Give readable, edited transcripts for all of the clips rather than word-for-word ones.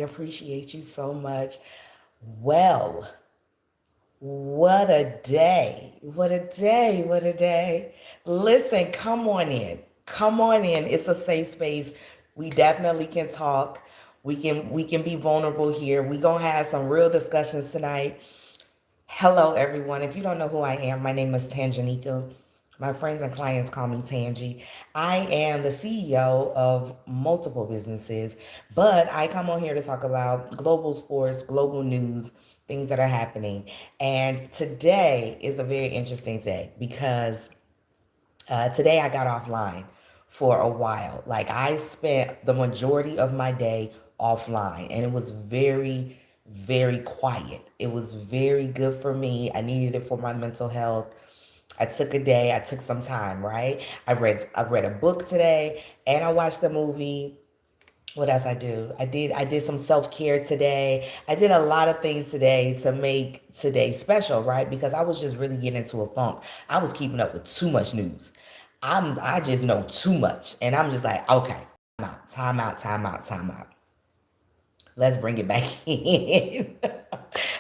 Appreciate you so much. Well, what a day. What a day. What a day. Listen, come on in. Come on in. It's a safe space. We definitely can talk. We can be vulnerable here. We going to have some real discussions tonight. Hello, everyone. If you don't know who I am, my name is Tanjanika. My friends and clients call me Tangi. I am the CEO of multiple businesses, but I come on here to talk about global sports, global news, things that are happening. And today is a very interesting day because today I got offline for a while. Like I spent the majority of my day offline and it was very quiet. It was very good for me. I needed it for my mental health. I took a day, I took some time, right? I read a book today and I watched a movie. What else I do? I did some self-care today. I did a lot of things today to make today special, right? Because I was just really getting into a funk. I was keeping up with too much news. I just know too much. And I'm just like, okay, time out, time out, time out. Let's bring it back in.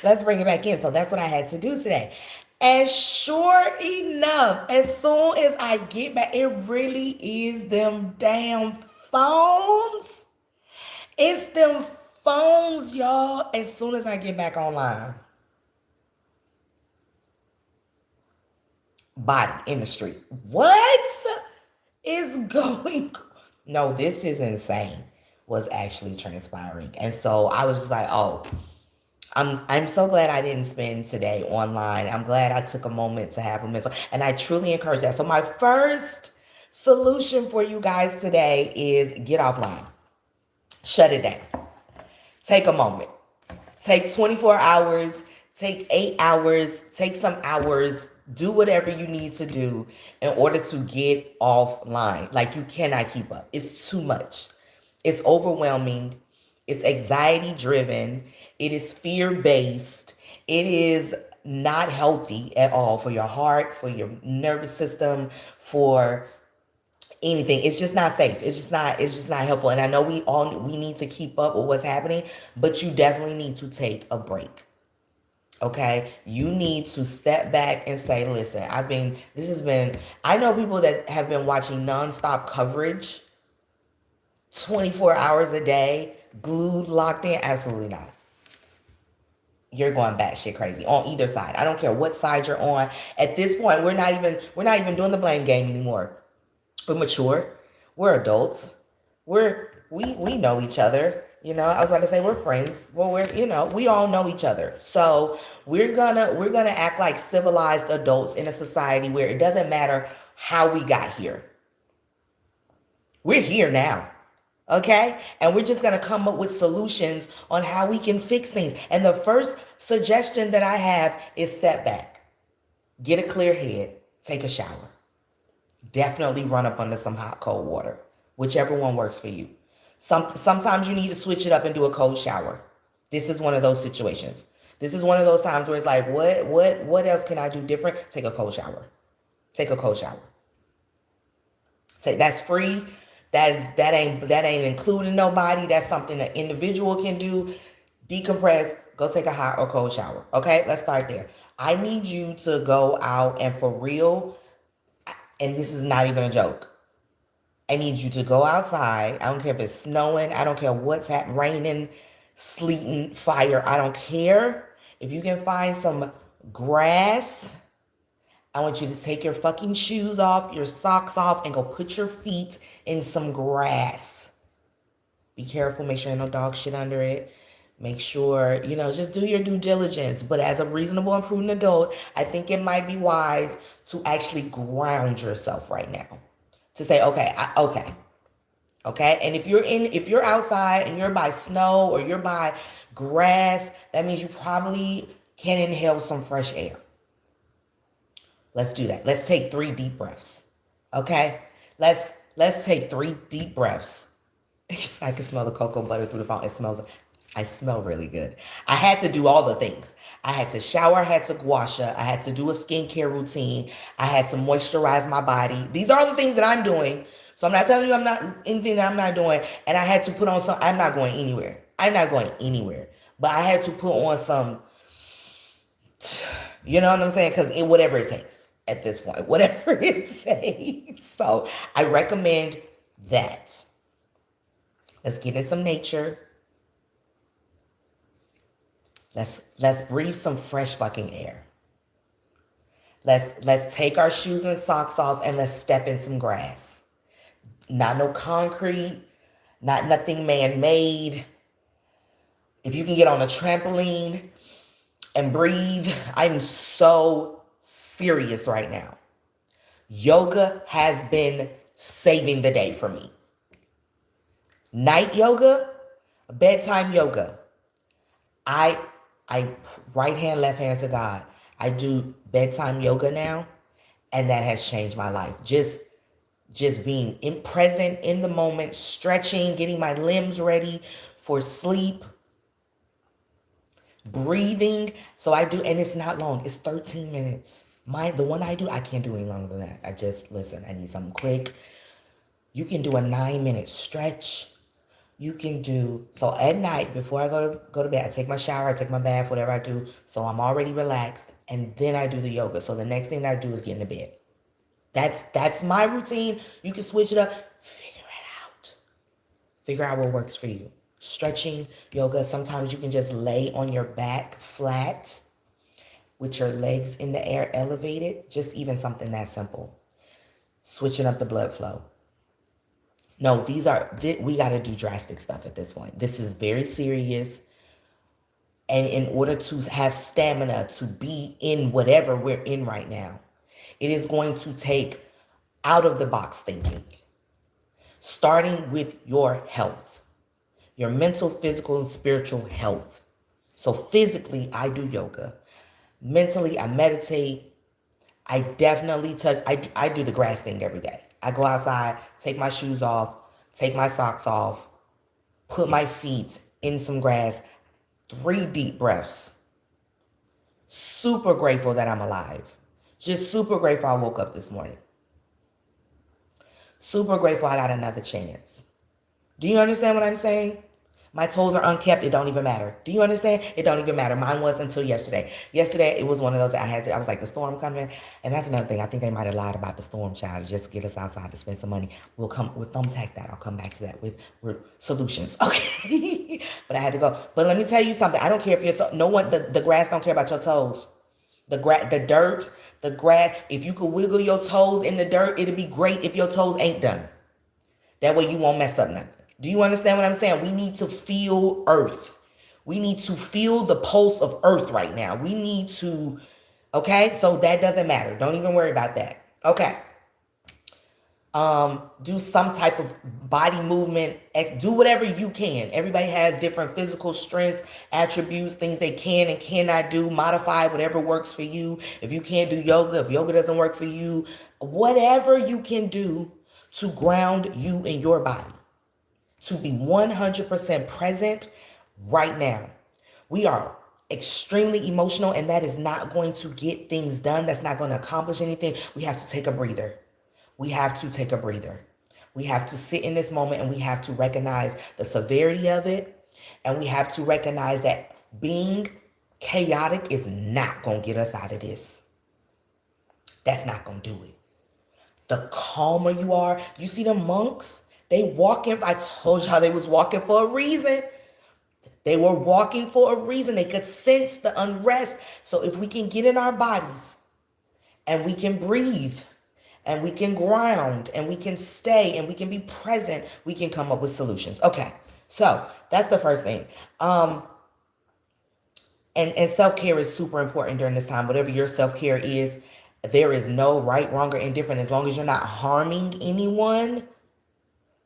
Let's bring it back in. So that's what I had to do today. And sure enough, as soon as I get back, it really is them damn phones. It's them phones, y'all. As soon as I get back online, body in the street. What is going? No, this is insane. Was actually transpiring, and so I was just like, oh, I'm so glad I didn't spend today online. I'm glad I took a moment to have a mental, and I truly encourage that. So my first solution for you guys today is get offline, shut it down, take a moment. Take 24 hours, take 8 hours, take some hours, do whatever you need to do in order to get offline. Like you cannot keep up. It's too much. It's overwhelming. It's anxiety driven. It is fear based. It is not healthy at all for your heart, for your nervous system, for anything. It's just not safe. It's just not helpful. And I know we need to keep up with what's happening, but you definitely need to take a break. Okay? You need to step back and say, listen, I know people that have been watching nonstop coverage 24 hours a day, glued, locked in. Absolutely not. You're going batshit crazy on either side. I don't care what side you're on. At this point, we're not even doing the blame game anymore. We're mature. We're adults. We know each other. I was about to say we're friends. Well, we all know each other. So we're gonna act like civilized adults in a society where it doesn't matter how we got here. We're here now. Okay? And we're just going to come up with solutions on how we can fix things. And the first suggestion that I have is step back. Get a clear head. Take a shower. Definitely run up under some hot cold water. Whichever one works for you. Sometimes you need to switch it up and do a cold shower. This is one of those situations. This is one of those times where it's like, what else can I do different? Take a cold shower. Take a cold shower. That's free. That ain't including nobody. That's something an individual can do. Decompress. Go take a hot or cold shower. Okay, let's start there. I need you to go out and for real, and this is not even a joke. I need you to go outside. I don't care if it's snowing. I don't care what's happening, raining, sleeting, fire. I don't care. If you can find some grass, I want you to take your fucking shoes off, your socks off, and go put your feet in some grass. Be careful. Make sure no dog shit under it. Make sure, just do your due diligence. But as a reasonable and prudent adult, I think it might be wise to actually ground yourself right now. To say, okay. And if you're outside and you're by snow or you're by grass, that means you probably can inhale some fresh air. Let's do that. Let's take 3 deep breaths. Okay? Let's take 3 deep breaths. I can smell the cocoa butter through the phone. I smell really good. I had to do all the things. I had to shower, I had to gua sha, I had to do a skincare routine, I had to moisturize my body. These are the things that I'm doing. So I'm not telling you I'm not anything that I'm not doing. And I had to put on I'm not going anywhere. I'm not going anywhere. But I had to put on some, you know what I'm saying? Because whatever it takes at this point, whatever it takes. So I recommend that. Let's get in some nature. Let's breathe some fresh fucking air. Let's take our shoes and socks off and let's step in some grass. Not no concrete, not nothing man-made. If you can get on a trampoline and breathe, I'm so serious right now. Yoga has been saving the day for me. Night yoga, bedtime yoga. I right hand, left hand to God. I do bedtime yoga now, and that has changed my life. Just being present in the moment, stretching, getting my limbs ready for sleep, breathing. So I do, and it's not long. It's 13 minutes. The one I do, I can't do any longer than that. I just, listen, I need something quick. You can do a 9-minute stretch. You can do, so at night, before I go to bed, I take my shower, I take my bath, whatever I do, so I'm already relaxed, and then I do the yoga. So the next thing that I do is get into bed. That's my routine. You can switch it up. Figure it out. Figure out what works for you. Stretching, yoga, sometimes you can just lay on your back flat with your legs in the air elevated. Just even something that simple. Switching up the blood flow. No, we got to do drastic stuff at this point. This is very serious. And in order to have stamina to be in whatever we're in right now, it is going to take out of the box thinking, starting with your health, your mental, physical, and spiritual health. So physically, I do yoga. Mentally, I meditate. I definitely I do the grass thing every day. I go outside, take my shoes off, take my socks off, put my feet in some grass, 3 deep breaths. Super grateful that I'm alive. Just super grateful I woke up this morning. Super grateful I got another chance. Do you understand what I'm saying? My toes are unkept. It don't even matter. Do you understand? It don't even matter. Mine was until yesterday. Yesterday, it was one of those that I was like, the storm coming. And that's another thing. I think they might have lied about the storm, child, just to get us outside to spend some money. We'll thumbtack that. I'll come back to that with solutions. Okay. But I had to go. But let me tell you something. I don't care if your no one, the grass don't care about your toes. The dirt, the grass. If you could wiggle your toes in the dirt, it'd be great if your toes ain't done. That way you won't mess up nothing. Do you understand what I'm saying? We need to feel earth. We need to feel the pulse of earth right now. We need to, okay? So that doesn't matter. Don't even worry about that. Okay. Do some type of body movement. Do whatever you can. Everybody has different physical strengths, attributes, things they can and cannot do. Modify whatever works for you. If you can't do yoga, if yoga doesn't work for you, whatever you can do to ground you in your body, to be 100% present right now. We are extremely emotional, and that is not going to get things done. That's not going to accomplish anything. We have to take a breather. We have to take a breather. We have to sit in this moment, and we have to recognize the severity of it, and we have to recognize that being chaotic is not going to get us out of this. That's not going to do it. The calmer you are, you see the monks? They walking. I told y'all they was walking for a reason. They were walking for a reason. They could sense the unrest. So if we can get in our bodies and we can breathe and we can ground and we can stay and we can be present, we can come up with solutions. Okay, so that's the first thing. And self-care is super important during this time. Whatever your self-care is, there is no right, wrong, or indifferent. As long as you're not harming anyone,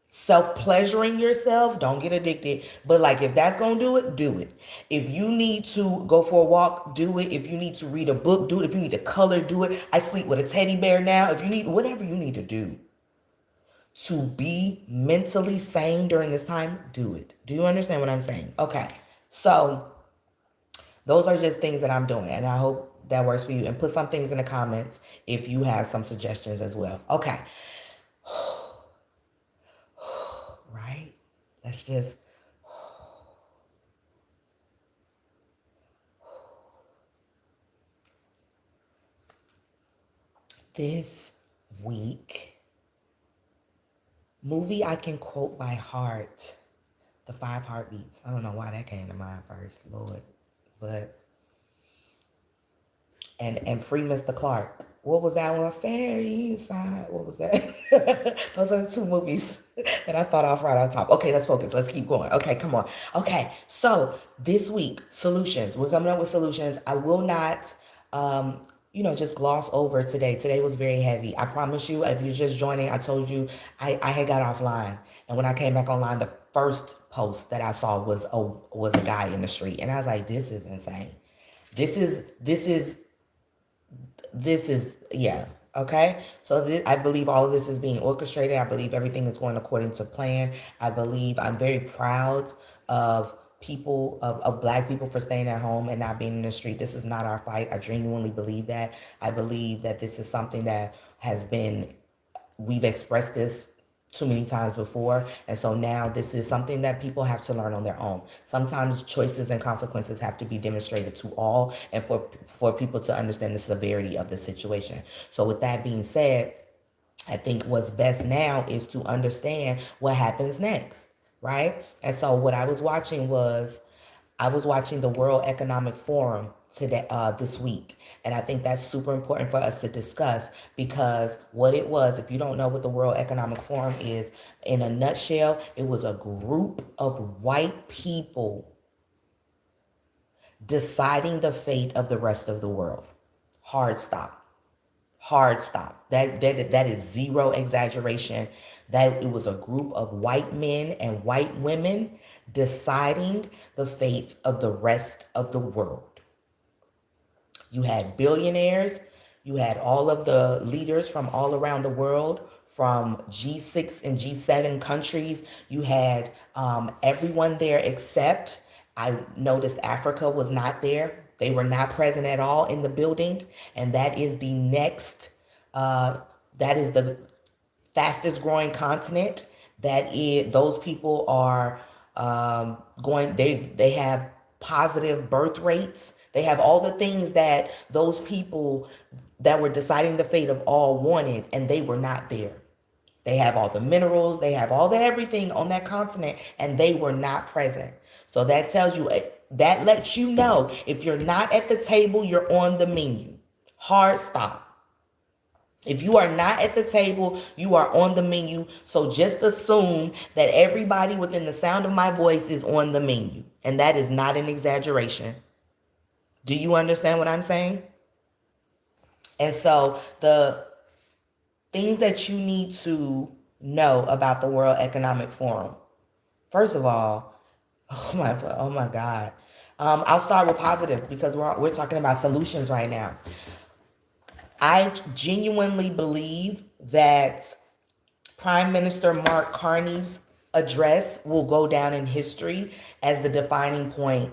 self-pleasuring yourself, don't get addicted. But like, if that's gonna do it, do it. If you need to go for a walk, do it. If you need to read a book, do it. If you need to color, do it. I sleep with a teddy bear now. If you need, whatever you need to do to be mentally sane during this time, do it. Do you understand what I'm saying? Okay, so those are just things that I'm doing, and I hope that works for you. And put some things in the comments if you have some suggestions as well. Okay. Right? Let's just, This week, movie I can quote by heart, The Five Heartbeats. I don't know why that came to mind first, Lord. But and Free Mr. Clark. What was that one? Fairy Inside. What was that? Those are the two movies that I thought off right on top. Okay, let's focus. Let's keep going. Okay, come on. Okay, so this week, solutions. We're coming up with solutions. I will not just gloss over today. Today was very heavy. I promise you, if you're just joining, I told you I had got offline. And when I came back online, the first post that I saw was a guy in the street. And I was like, this is insane. This is yeah. Okay, so I believe all of this is being orchestrated. I believe everything is going according to plan. I believe I'm very proud of people of black people for staying at home and not being in the street. This is not our fight. I genuinely believe that. I believe that this is something that has been, we've expressed this too many times before, and so now this is something that people have to learn on their own. Sometimes choices and consequences have to be demonstrated to all, and for people to understand the severity of the situation. So with that being said, I think what's best now is to understand what happens next, right? And so what I was watching the World Economic Forum today, this week, and I think that's super important for us to discuss, because what it was, if you don't know what the World Economic Forum is, in a nutshell, it was a group of white people deciding the fate of the rest of the world. Hard stop. Hard stop. That is zero exaggeration. That it was a group of white men and white women deciding the fate of the rest of the world. You had billionaires, you had all of the leaders from all around the world, from G6 and G7 countries. You had everyone there except, I noticed Africa was not there. They were not present at all in the building. And that is the next, that is the fastest growing continent. Those people are they have positive birth rates. They have all the things that those people that were deciding the fate of all wanted, and they were not there. They have all the minerals, they have all the everything on that continent, and they were not present. So that tells you, that lets you know, if you're not at the table, you're on the menu. Hard stop. If you are not at the table, you are on the menu. So just assume that everybody within the sound of my voice is on the menu. And that is not an exaggeration. Do you understand what I'm saying? And so the things that you need to know about the World Economic Forum. First of all, oh my God. I'll start with positive, because we're talking about solutions right now. I genuinely believe that Prime Minister Mark Carney's address will go down in history as the defining point,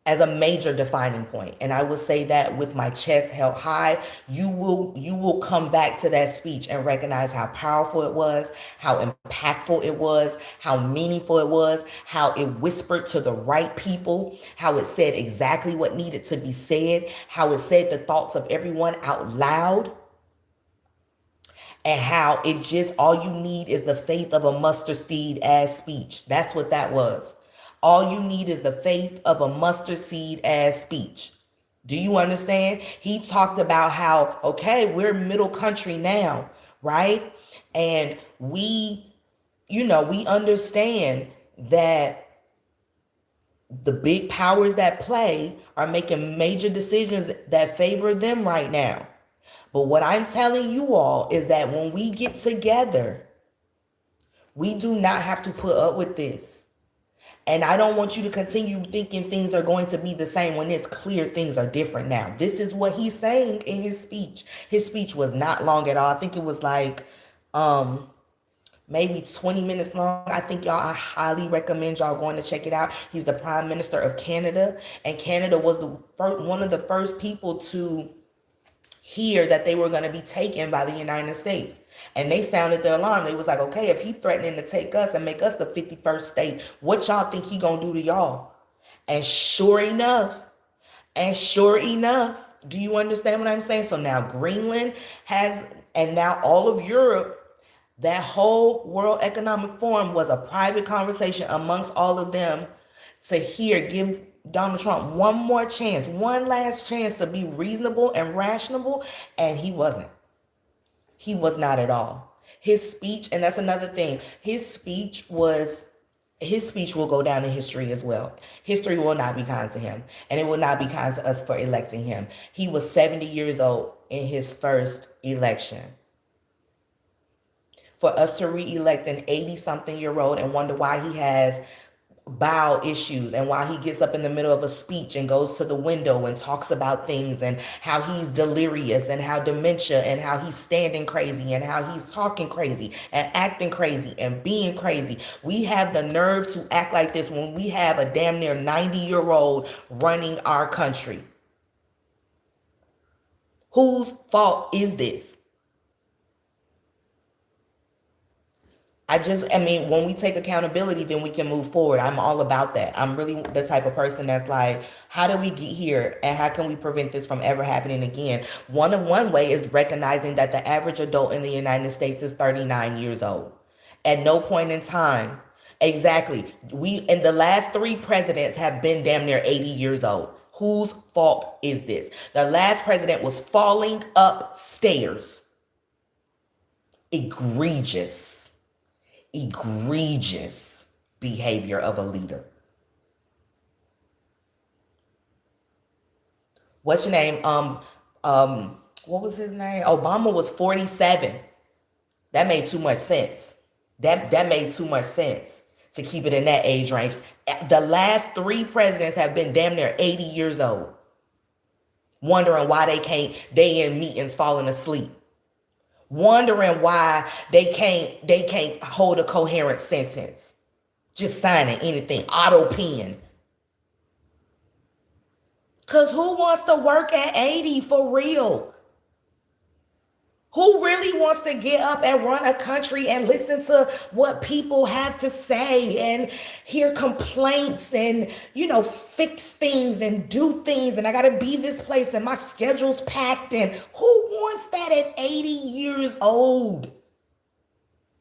as a major defining point. And I will say that with my chest held high. You will come back to that speech and recognize how powerful it was, how impactful it was, how meaningful it was, how it whispered to the right people, how it said exactly what needed to be said, how it said the thoughts of everyone out loud, and how it just, all you need is the faith of a mustard seed as speech. That's what that was. All you need is the faith of a mustard seed as speech. Do you understand? He talked about how, okay, we're middle country now, right? And we understand that the big powers that play are making major decisions that favor them right now. But what I'm telling you all is that when we get together, we do not have to put up with this. And I don't want you to continue thinking things are going to be the same when it's clear things are different now. This is what he's saying in his speech. His speech was not long at all. I think it was like maybe 20 minutes long. I highly recommend y'all going to check it out. He's the Prime Minister of Canada, and Canada was one of the first people to hear that they were going to be taken by the United States. And they sounded the alarm. They was like, okay, if he threatening to take us and make us the 51st state, what y'all think he gonna do to y'all? And sure enough, Do you understand what I'm saying? So now Greenland has, and now all of Europe, that whole World Economic Forum was a private conversation amongst all of them to give Donald Trump one more chance, one last chance to be reasonable and rational, and he wasn't. He was not at all. His speech, and that's another thing, his speech will go down in history as well. History will not be kind to him, and it will not be kind to us for electing him. He was 70 years old in his first election. For us to re-elect an 80-something-year-old and wonder why he has bowel issues and why he gets up in the middle of a speech and goes to the window and talks about things and how he's delirious and how dementia and how he's standing crazy and how he's talking crazy and acting crazy and being crazy. We have the nerve to act like this when we have a damn near 90-year-old running our country. Whose fault is this? I mean, when we take accountability, then we can move forward. I'm all about that. I'm really the type of person that's like, how did we get here and how can we prevent this from ever happening again? One way is recognizing that the average adult in the United States is 39 years old. At no point in time, exactly. In the last 3 presidents have been damn near 80 years old. Whose fault is this? The last president was falling upstairs. Egregious behavior of a leader. What's your name? What was his name? Obama was 47. That made too much sense. That made too much sense to keep it in that age range. The last 3 presidents have been damn near 80 years old. Wondering why they in meetings falling asleep. Wondering why they can't hold a coherent sentence. Just signing anything, auto pen. Cause who wants to work at 80 for real? Who really wants to get up and run a country and listen to what people have to say and hear complaints and, fix things and do things and I got to be this place and my schedule's packed and who wants that at 80 years old?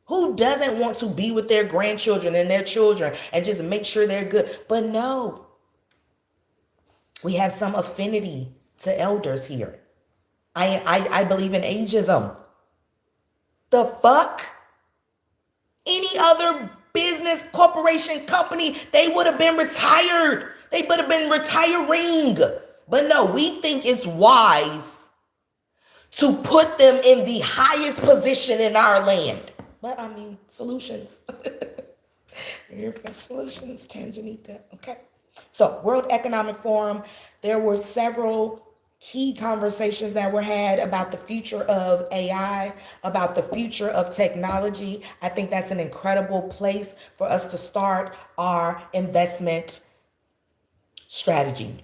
Who doesn't want to be with their grandchildren and their children and just make sure they're good? But no, we have some affinity to elders here. I believe in ageism. The fuck? Any other business, corporation, company, they would have been retired. They would have been retiring. But no, we think it's wise to put them in the highest position in our land. But I mean, solutions. Here for solutions, Tanjanika. Okay. So, World Economic Forum, there were several key conversations that were had about the future of AI, about the future of technology. I think that's an incredible place for us to start our investment strategy.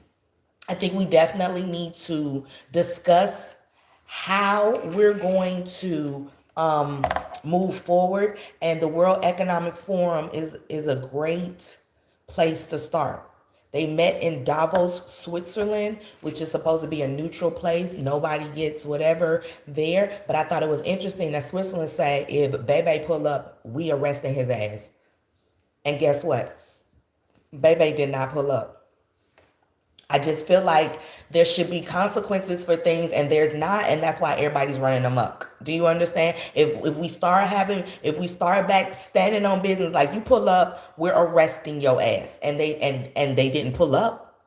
I think we definitely need to discuss how we're going to move forward. And the World Economic Forum is a great place to start. They met in Davos, Switzerland, which is supposed to be a neutral place. Nobody gets whatever there. But I thought it was interesting that Switzerland say, if Bebe pull up, we arresting his ass. And guess what? Bebe did not pull up. I just feel like there should be consequences for things and there's not, and that's why everybody's running amok. Do you understand? If we start back standing on business, like you pull up, we're arresting your ass. And they didn't pull up.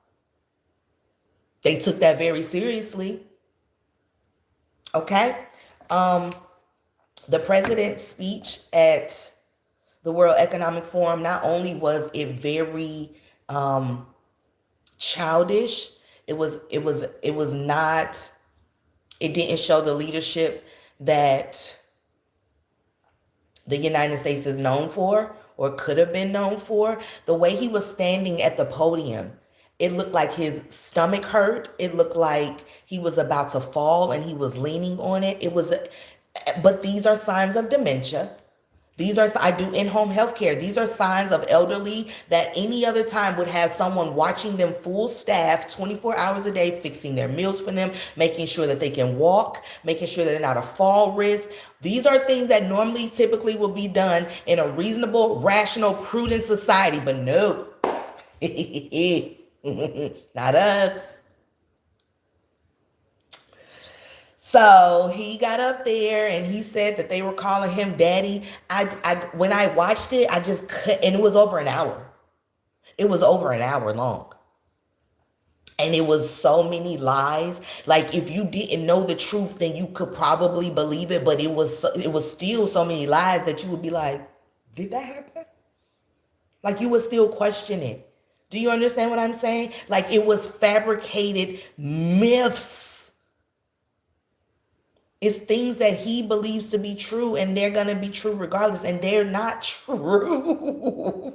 They took that very seriously. Okay? The president's speech at the World Economic Forum, not only was it very childish, it didn't show the leadership that the United States is known for or could have been known for. The way he was standing at the podium, it looked like his stomach hurt. It looked like he was about to fall and he was leaning on it. But these are signs of dementia. These are, I do in-home healthcare. These are signs of elderly that any other time would have someone watching them full staff 24 hours a day, fixing their meals for them, making sure that they can walk, making sure that they're not a fall risk. These are things that normally typically will be done in a reasonable, rational, prudent society, but no. Not us. So he got up there and he said that they were calling him daddy. When I watched it, I just could, and it was over an hour. It was over an hour long. And it was so many lies. Like if you didn't know the truth, then you could probably believe it. But it was still so many lies that you would be like, did that happen? Like you would still question it. Do you understand what I'm saying? Like it was fabricated myths. It's things that he believes to be true, and they're going to be true regardless, and they're not true.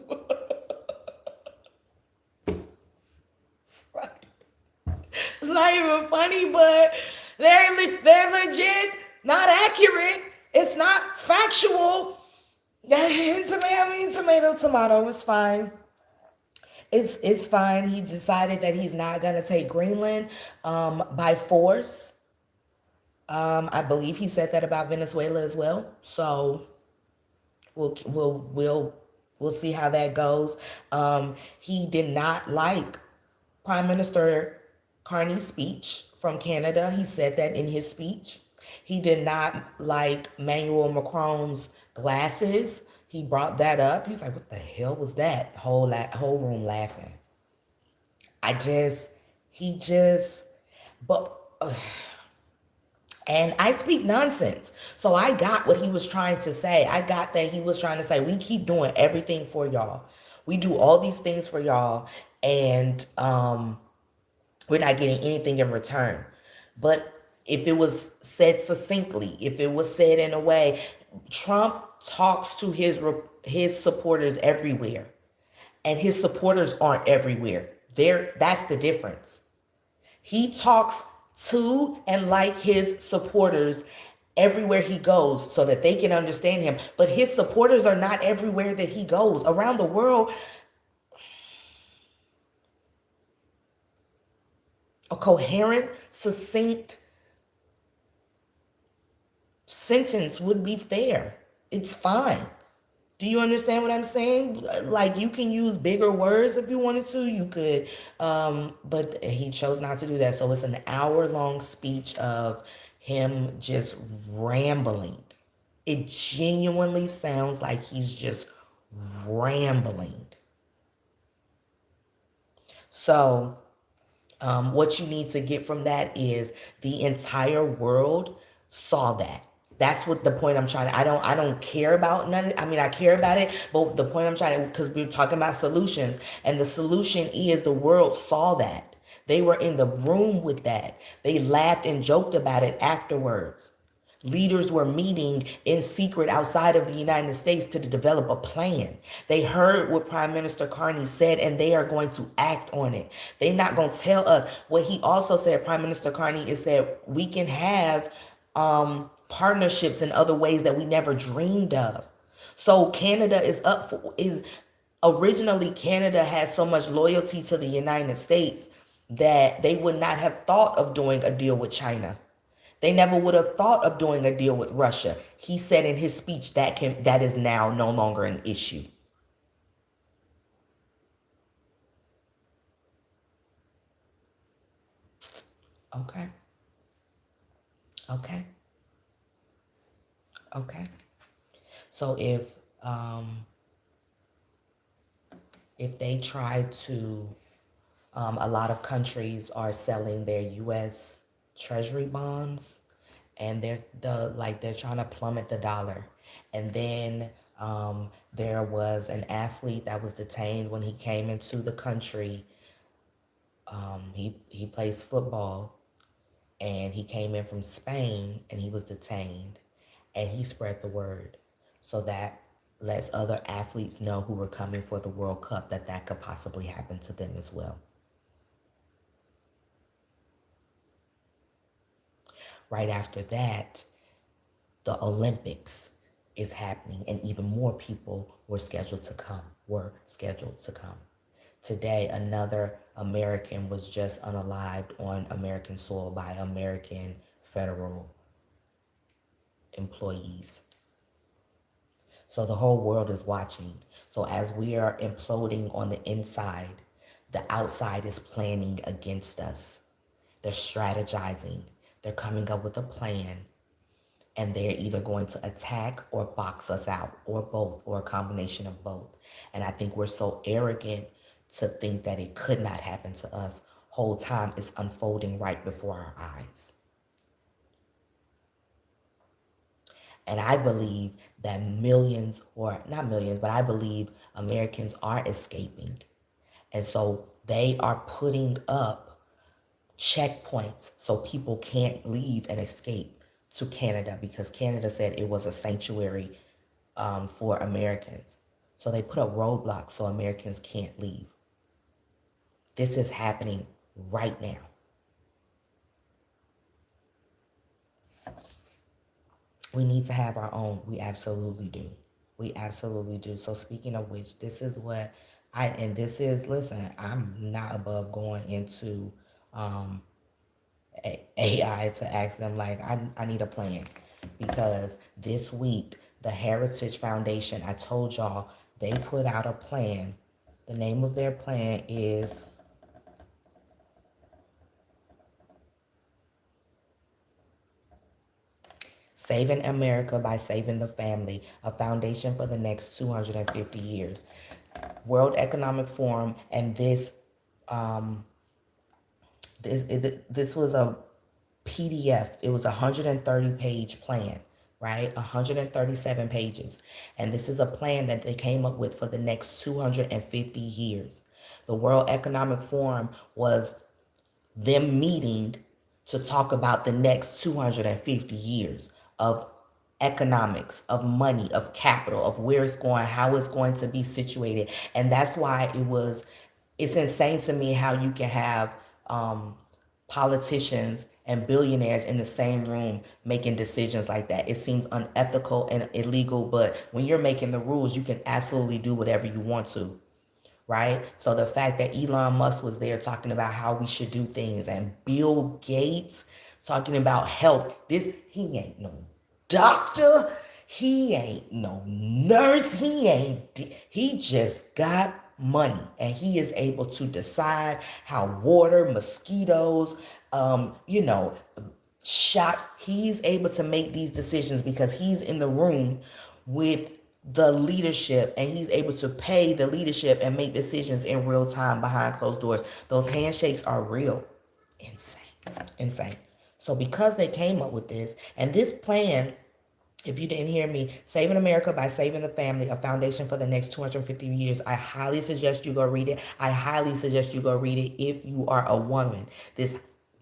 It's not even funny, but they're legit not accurate. It's not factual. Tomato. It's fine. It's fine. He decided that he's not gonna take Greenland by force. I believe he said that about Venezuela as well. So we'll see how that goes. He did not like Prime Minister Carney's speech from Canada. He said that in his speech. He did not like Emmanuel Macron's glasses. He brought that up. He's like, "What the hell was that?" Whole room laughing. I just, he just, but. And I speak nonsense. So I got what he was trying to say. I got that he was trying to say, we keep doing everything for y'all. We do all these things for y'all, and we're not getting anything in return. But if it was said succinctly, if it was said in a way, Trump talks to his supporters everywhere, and his supporters aren't everywhere. That's the difference. He talks to and like his supporters everywhere he goes so that they can understand him. But his supporters are not everywhere that he goes. Around the world, a coherent, succinct sentence would be fair. It's fine. Do you understand what I'm saying? Like you can use bigger words if you wanted to. You could, but he chose not to do that. So it's an hour-long speech of him just rambling. It genuinely sounds like he's just rambling. So what you need to get from that is the entire world saw that. That's what the point I'm trying to. I don't care about none. I mean, I care about it, but the point I'm trying to, because we're talking about solutions, and the solution is the world saw that. They were in the room with that. They laughed and joked about it afterwards. Leaders were meeting in secret outside of the United States to develop a plan. They heard what Prime Minister Carney said, and they are going to act on it. They're not going to tell us. What he also said, Prime Minister Carney, is that we can have partnerships in other ways that we never dreamed of. So Canada is originally Canada has so much loyalty to the United States that they would not have thought of doing a deal with China. They never would have thought of doing a deal with Russia. He said in his speech that is now no longer an issue. Okay. Okay. Okay. So if they try to a lot of countries are selling their US Treasury bonds, and they're trying to plummet the dollar. And then there was an athlete that was detained when he came into the country. He plays football, and he came in from Spain, and he was detained, and he spread the word, so that lets other athletes know who were coming for the World Cup that could possibly happen to them as well. Right after that, the Olympics. is happening, and even more people were scheduled to come. Today, another American was just unalived on American soil by American federal employees. So the whole world is watching. So as we are imploding on the inside, the outside is planning against us. They're strategizing. They're coming up with a plan, and they're either going to attack or box us out, or both, or a combination of both. And I think we're so arrogant to think that it could not happen to us. Whole time it's unfolding right before our eyes. And I believe that millions, or not millions, but I believe Americans are escaping. And so they are putting up checkpoints so people can't leave and escape to Canada, because Canada said it was a sanctuary for Americans. So they put up roadblocks so Americans can't leave. This is happening right now. We need to have our own. We absolutely do. We absolutely do. So speaking of which, this is what listen, I'm not above going into AI to ask them, like, I need a plan. Because this week, the Heritage Foundation, I told y'all, they put out a plan. The name of their plan is Saving America by Saving the Family, a foundation for the next 250 years. World Economic Forum, and um, this was a PDF. It was a 130-page plan, right? 137 pages. And this is a plan that they came up with for the next 250 years. The World Economic Forum was them meeting to talk about the next 250 years of economics, of money, of capital, of where it's going, how it's going to be situated. And that's why it's insane to me how you can have politicians and billionaires in the same room making decisions like that. It seems unethical and illegal, but when you're making the rules, you can absolutely do whatever you want to, right? So the fact that Elon Musk was there talking about how we should do things, and Bill Gates talking about health. He ain't no doctor, he ain't no nurse, he just got money, and he is able to decide how water, mosquitoes, you know, shot. He's able to make these decisions because he's in the room with the leadership, and he's able to pay the leadership and make decisions in real time behind closed doors. Those handshakes are real. Insane. Insane. So because they came up with this, and this plan, if you didn't hear me, Saving America by Saving the Family, a foundation for the next 250 years, I highly suggest you go read it. I highly suggest you go read it if you are a woman. This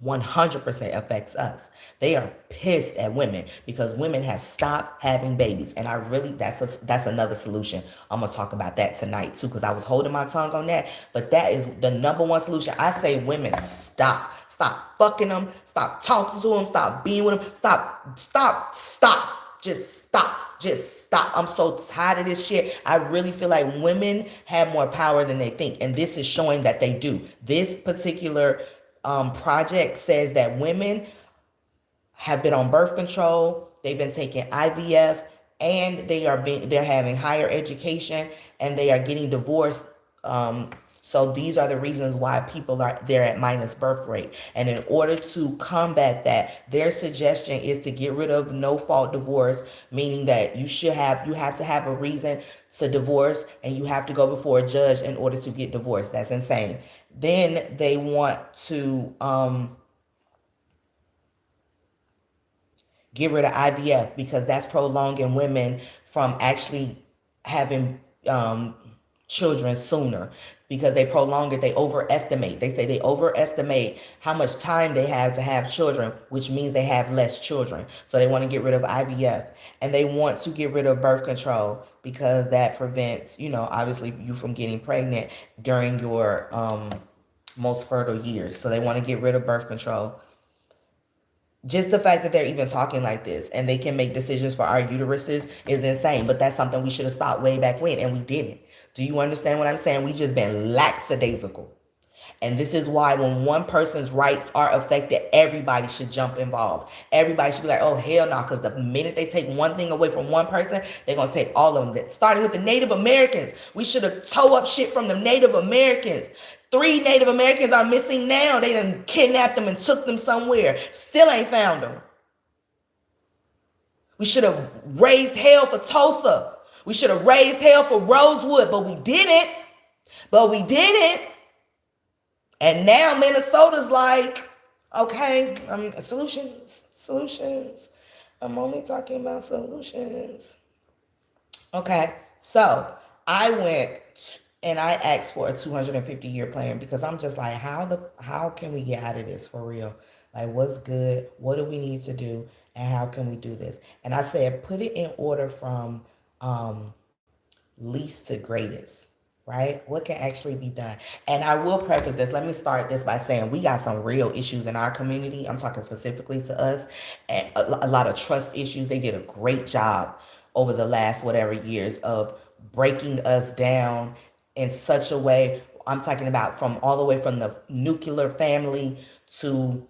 100% affects us. They are pissed at women because women have stopped having babies. And I really, that's another solution. I'm going to talk about that tonight too, because I was holding my tongue on that. But that is the number one solution. I say women stop. Stop fucking them. Stop talking to them. Stop being with them. Stop. Just stop. Just stop. I'm so tired of this shit. I really feel like women have more power than they think. And this is showing that they do. This particular project says that women have been on birth control, they've been taking IVF, and they're having higher education, and they are getting divorced. So these are the reasons why people are there at minus birth rate. And in order to combat that, their suggestion is to get rid of no fault divorce, meaning that you have to have a reason to divorce, and you have to go before a judge in order to get divorced. That's insane. Then they want to get rid of IVF because that's prolonging women from actually having children sooner, because they prolong it. They overestimate. They say they overestimate how much time they have to have children, which means they have less children. So they want to get rid of IVF, and they want to get rid of birth control because that prevents, obviously you from getting pregnant during your most fertile years. So they want to get rid of birth control. Just the fact that they're even talking like this and they can make decisions for our uteruses is insane. But that's something we should have stopped way back when, and we didn't. Do you understand what I'm saying? We just been lackadaisical. And this is why when one person's rights are affected, everybody should jump involved. Everybody should be like, oh, hell no, because the minute they take one thing away from one person, they're going to take all of them. Starting with the Native Americans. We should have tore up shit from the Native Americans. 3 Native Americans are missing now. They done kidnapped them and took them somewhere. Still ain't found them. We should have raised hell for Tulsa. We should have raised hell for Rosewood, but we didn't. But we didn't. And now Minnesota's like, okay, solutions. I'm only talking about solutions. Okay, so I went and I asked for a 250-year plan because I'm just like, how can we get out of this for real? Like, what's good? What do we need to do? And how can we do this? And I said, put it in order from least to greatest, right? What can actually be done? And I will preface this. Let me start this by saying we got some real issues in our community. I'm talking specifically to us, and a lot of trust issues. They did a great job over the last whatever years of breaking us down in such a way. I'm talking about from all the way from the nuclear family to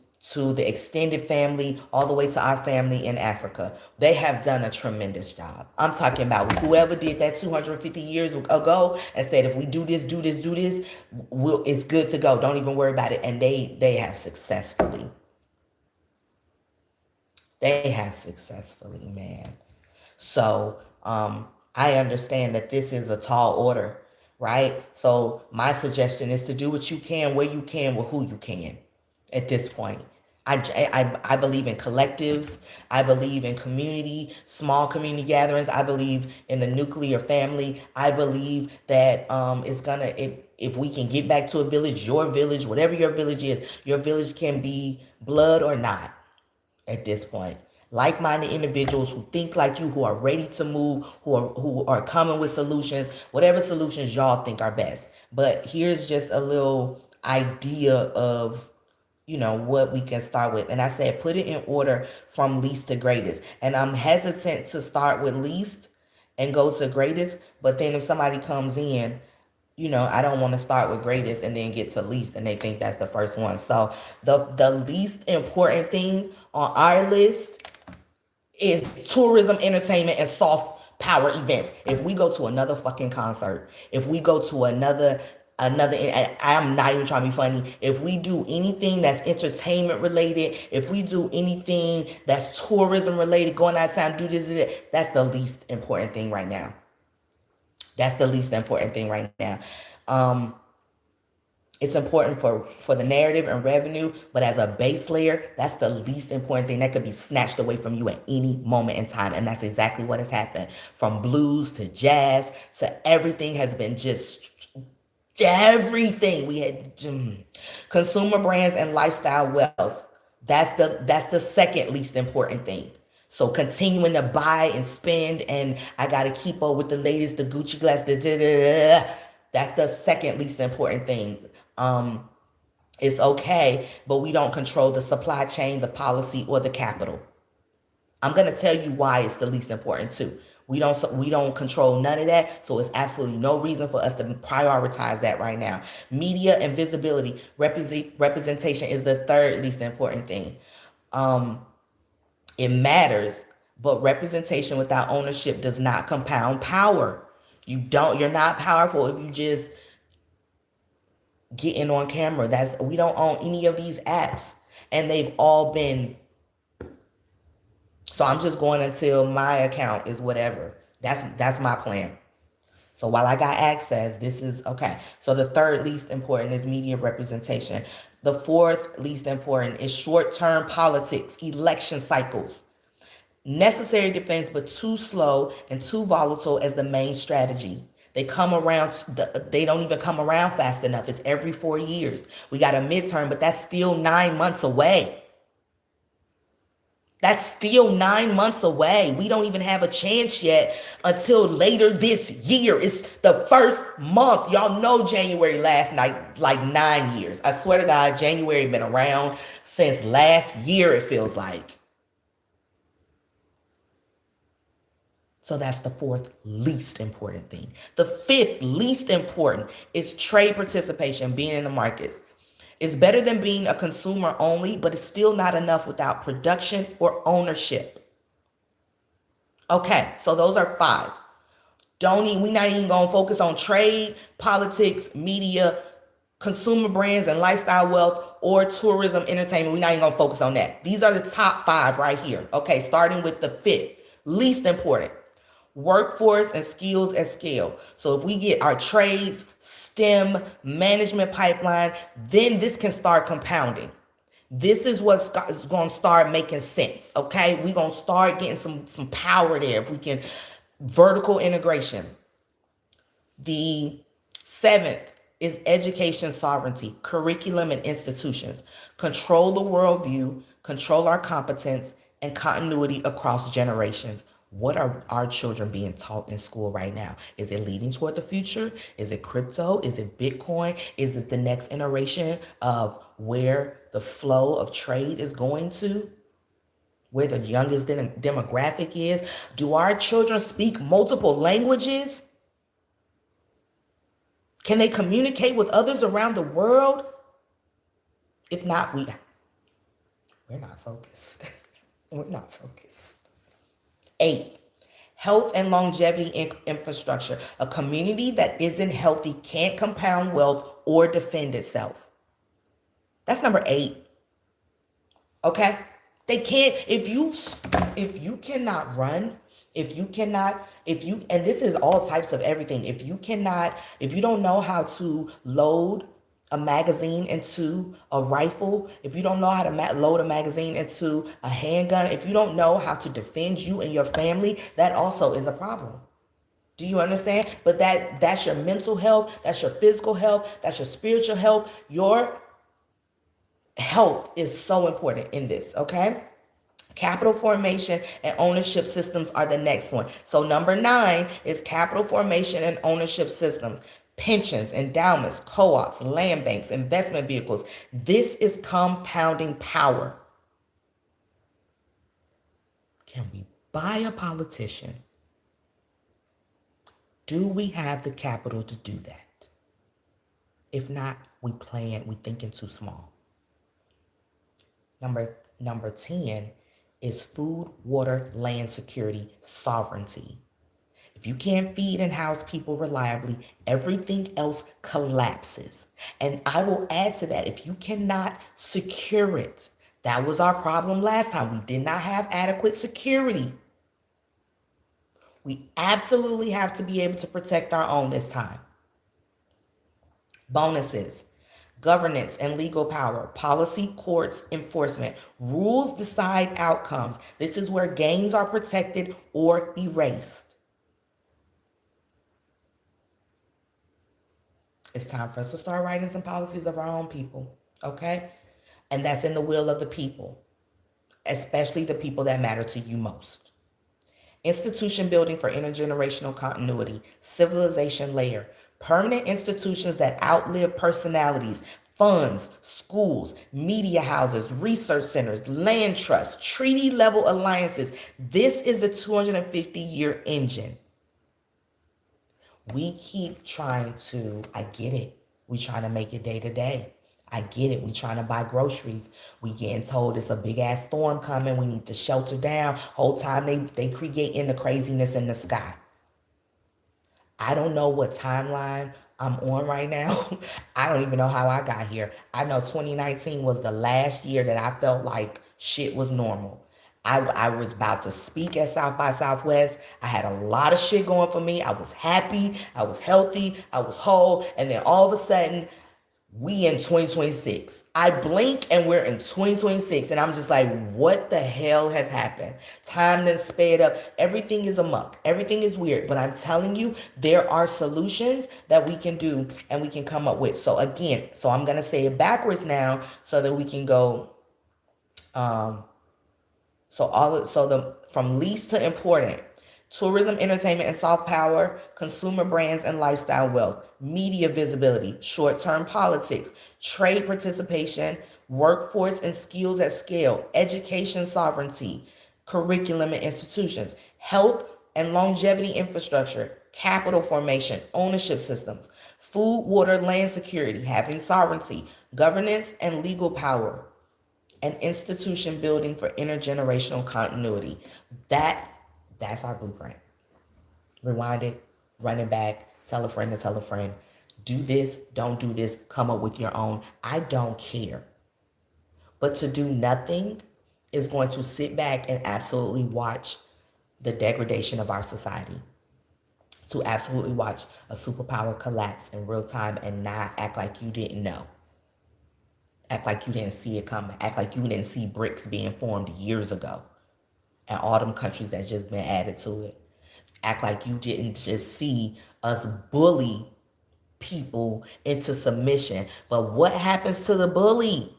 the extended family, all the way to our family in Africa. They have done a tremendous job. I'm talking about whoever did that 250 years ago and said, if we do this, it's good to go. Don't even worry about it. And they have successfully. They have successfully, man. So I understand that this is a tall order, right? So my suggestion is to do what you can, where you can, with who you can at this point. I believe in collectives. I believe in community, small community gatherings. I believe in the nuclear family. I believe that it's gonna, if we can get back to a village, your village, whatever your village is, your village can be blood or not at this point. Like-minded individuals who think like you, who are ready to move, who are coming with solutions, whatever solutions y'all think are best. But here's just a little idea of what we can start with. And I said, put it in order from least to greatest. And I'm hesitant to start with least and go to greatest. But then if somebody comes in, I don't want to start with greatest and then get to least and they think that's the first one. So the least important thing on our list is tourism, entertainment, and soft power events. If we go to another fucking concert, if we go to another, I'm not even trying to be funny, if we do anything that's entertainment related, if we do anything that's tourism related, going out of town, do this, that's the least important thing right now. That's the least important thing right now. It's important for the narrative and revenue, but as a base layer, that's the least important thing that could be snatched away from you at any moment in time. And that's exactly what has happened. From blues to jazz to everything has been just everything. We had consumer brands and lifestyle wealth. That's the second least important thing. So continuing to buy and spend, and I gotta keep up with the latest, the Gucci glass, that's the second least important thing. It's okay, but we don't control the supply chain, the policy, or the capital. I'm gonna tell you why it's the least important too. We don't control none of that, so it's absolutely no reason for us to prioritize that right now. Media and visibility, representation is the third least important thing. It matters, but representation without ownership does not compound power. You're not powerful if you just getting on camera. We don't own any of these apps, and they've all been. So I'm just going until my account is whatever. That's my plan. So while I got access, this is okay. So the third least important is media representation. The fourth least important is short-term politics, election cycles. Necessary defense, but too slow and too volatile as the main strategy. They come around, they don't even come around fast enough. It's every 4 years. We got a midterm, but that's still 9 months away. That's still 9 months away. We don't even have a chance yet until later this year. It's the first month. Y'all know January last night, like 9 years. I swear to God, January been around since last year, it feels like. So that's the fourth least important thing. The fifth least important is trade participation, being in the markets. It's better than being a consumer only, but it's still not enough without production or ownership. Okay, so those are five. We not even gonna focus on trade, politics, media, consumer brands and lifestyle wealth, or tourism, entertainment. We're not even gonna focus on that. These are the top five right here. Okay, starting with the fifth, least important. Workforce and skills at scale. So if we get our trades, STEM, management pipeline, then this can start compounding. This is what's going to start making sense, okay? We're going to start getting some power there if we can. Vertical integration. The seventh is education sovereignty, curriculum and institutions. Control the worldview, control our competence, and continuity across generations. What are our children being taught in school right now? Is it leading toward the future? Is it crypto? Is it Bitcoin? Is it the next iteration of where the flow of trade is going to? Where the youngest demographic is? Do our children speak multiple languages? Can they communicate with others around the world? If not, we're not focused. We're not focused. 8, health and longevity infrastructure. A community that isn't healthy can't compound wealth or defend itself. That's number 8. Okay? They can't, if you cannot run, and this is all types of everything. If you don't know how to load a magazine into a rifle, if you don't know how to load a magazine into a handgun, if you don't know how to defend you and your family, that also is a problem. Do you understand? But that's your mental health, that's your physical health, that's your spiritual health. Your health is so important in this, okay? Capital formation and ownership systems are the next one. So number 9 is capital formation and ownership systems. Pensions, endowments, co-ops, land banks, investment vehicles. This is compounding power. Can we buy a politician? Do we have the capital to do that? If not, we thinking too small. Number 10 is food, water, land security, sovereignty. If you can't feed and house people reliably, everything else collapses. And I will add to that, if you cannot secure it, that was our problem last time. We did not have adequate security. We absolutely have to be able to protect our own this time. Bonuses. Governance and legal power, policy, courts, enforcement. Rules decide outcomes. This is where gains are protected or erased. It's time for us to start writing some policies of our own people, okay? And that's in the will of the people, especially the people that matter to you most. Institution building for intergenerational continuity, civilization layer. Permanent institutions that outlive personalities, funds, schools, media houses, research centers, land trusts, treaty level alliances. This is a 250-year engine. We keep trying to, I get it. We trying to make it day to day. I get it. We trying to buy groceries. We getting told it's a big ass storm coming. We need to shelter down. Whole time they creating the craziness in the sky. I don't know what timeline I'm on right now. I don't even know how I got here. I know 2019 was the last year that I felt like shit was normal. I was about to speak at South by Southwest. I had a lot of shit going for me. I was happy. I was healthy. I was whole. And then all of a sudden, we in 2026. I blink and we're in 2026. And I'm just like, what the hell has happened? Time done sped up. Everything is amok. Everything is weird. But I'm telling you, there are solutions that we can do and we can come up with. So again, I'm going to say it backwards now so that we can go So the from least to important: tourism, entertainment, and soft power, consumer brands and lifestyle wealth, media visibility, short-term politics, trade participation, workforce and skills at scale, education sovereignty, curriculum and institutions, health and longevity infrastructure, capital formation, ownership systems, food, water, land security, having sovereignty, governance and legal power, and institution building for intergenerational continuity. That that's our blueprint. Rewind it, run it back, tell a friend to tell a friend. Do this, don't do this, come up with your own. I don't care. But to do nothing is going to sit back and absolutely watch the degradation of our society. To absolutely watch a superpower collapse in real time and not act like you didn't know. Act like you didn't see it coming. Act like you didn't see BRICS being formed years ago. And all them countries that just been added to it. Act like you didn't just see us bully people into submission. But what happens to the bully?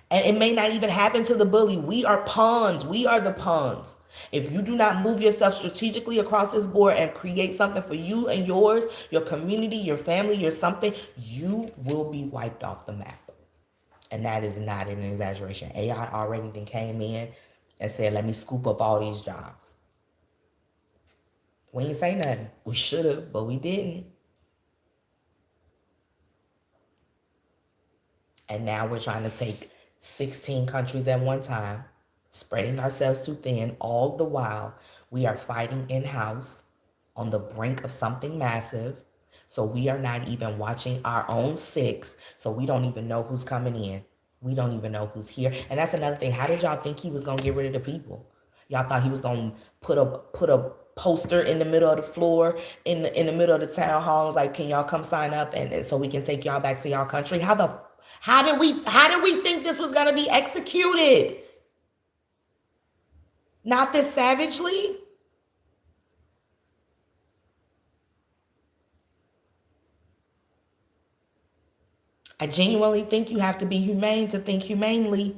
And it may not even happen to the bully. We are pawns. We are the pawns. If you do not move yourself strategically across this board and create something for you and yours, your community, your family, your something, you will be wiped off the map. And that is not an exaggeration. AI already then came in and said, let me scoop up all these jobs. We ain't say nothing. We should have, but we didn't. And now we're trying to take 16 countries at one time, spreading ourselves too thin. All the while, we are fighting in-house on the brink of something massive. So we are not even watching our own six. So we don't even know who's coming in. We don't even know who's here. And that's another thing. How did y'all think he was going to get rid of the people? Y'all thought he was going to put a poster in the middle of the floor in the middle of the town hall. It was like, can y'all come sign up and so we can take y'all back to y'all country? How did we think this was gonna be executed? Not this savagely. I genuinely think you have to be humane to think humanely.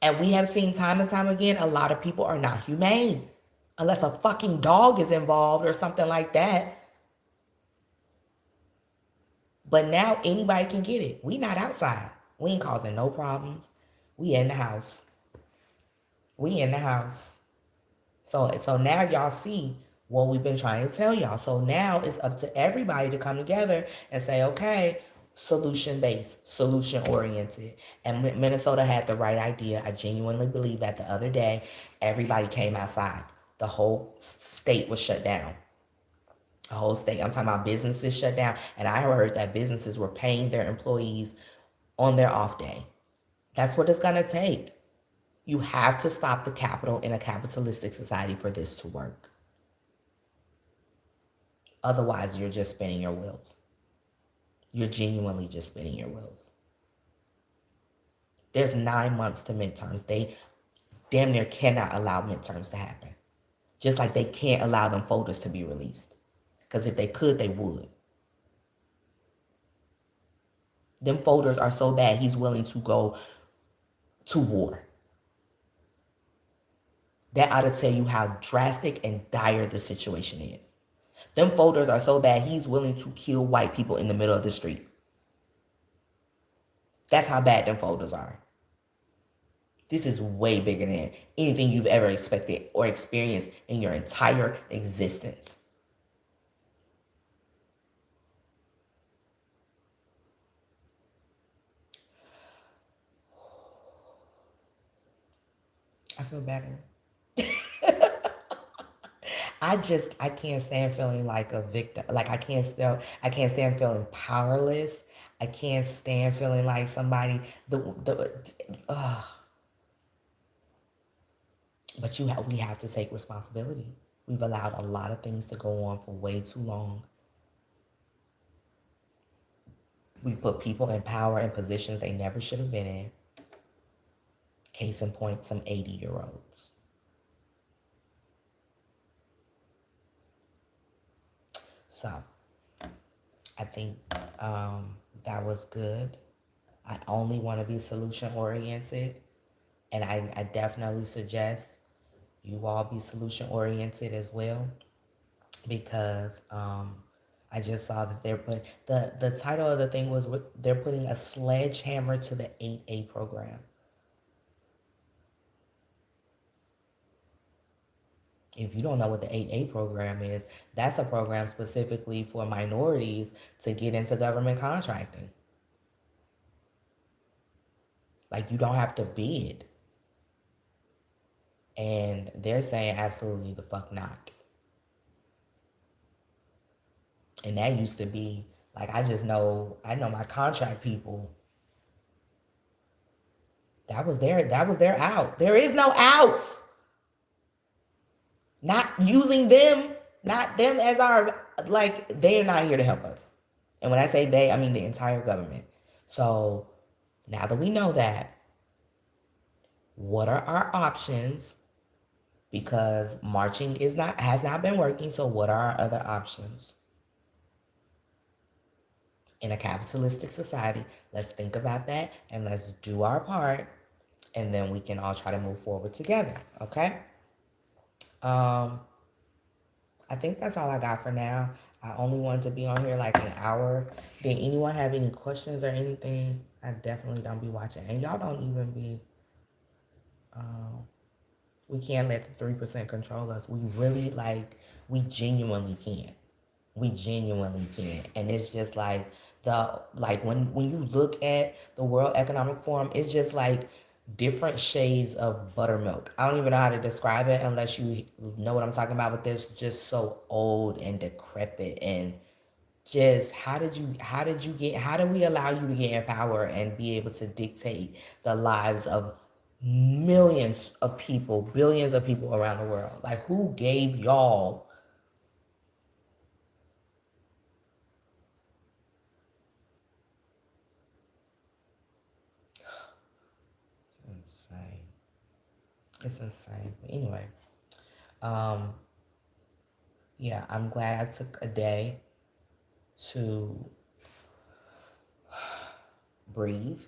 And we have seen time and time again, a lot of people are not humane. Unless a fucking dog is involved or something like that. But now anybody can get it. We not outside. We ain't causing no problems. We in the house. We in the house. So now y'all see what we've been trying to tell y'all. So now it's up to everybody to come together and say, okay, solution based, solution oriented. And Minnesota had the right idea. I genuinely believe that the other day, everybody came outside. The whole state was shut down. The whole state. I'm talking about businesses shut down. And I heard that businesses were paying their employees on their off day. That's what it's going to take. You have to stop the capital in a capitalistic society for this to work. Otherwise, you're just spinning your wheels. You're genuinely just spinning your wheels. There's 9 months to midterms. They damn near cannot allow midterms to happen. Just like they can't allow them folders to be released. Because if they could, they would. Them folders are so bad, he's willing to go to war. That ought to tell you how drastic and dire the situation is. Them folders are so bad, he's willing to kill white people in the middle of the street. That's how bad them folders are. This is way bigger than anything you've ever expected or experienced in your entire existence. I feel better. I can't stand feeling like a victim. Like I can't stand feeling powerless. I can't stand feeling like somebody uh, but we have to take responsibility. We've allowed a lot of things to go on for way too long. We put people in power and positions they never should have been in. Case in point, some 80-year-olds. So I think that was good. I only want to be solution oriented. And I definitely suggest you all be solution oriented as well because I just saw that they're putting the title of the thing was they're putting a sledgehammer to the 8A program. If you don't know what the 8A program is, that's a program specifically for minorities to get into government contracting. Like you don't have to bid. And they're saying absolutely the fuck not. And that used to be like I know my contract people. That was their out. There is no outs. Not using them, not them as our like they're not here to help us. And when I say they, I mean the entire government. So now that we know that, what are our options? Because marching is not has not been working. So what are our other options? In a capitalistic society, let's think about that and let's do our part and then we can all try to move forward together. Okay? Um, I think that's all I got for now. I only wanted to be on here like an hour. Did anyone have any questions or anything? I definitely don't be watching. And y'all don't even be, um, we can't let the 3% control us. We really we genuinely can't. We genuinely can. And it's just like when you look at the World Economic Forum, it's just like different shades of buttermilk. I don't even know how to describe it unless you know what I'm talking about, but they're just so old and decrepit and just how do we allow you to get in power and be able to dictate the lives of millions of people, billions of people around the world? Like who gave y'all insane? It's insane. But anyway, um, yeah, I'm glad I took a day to breathe.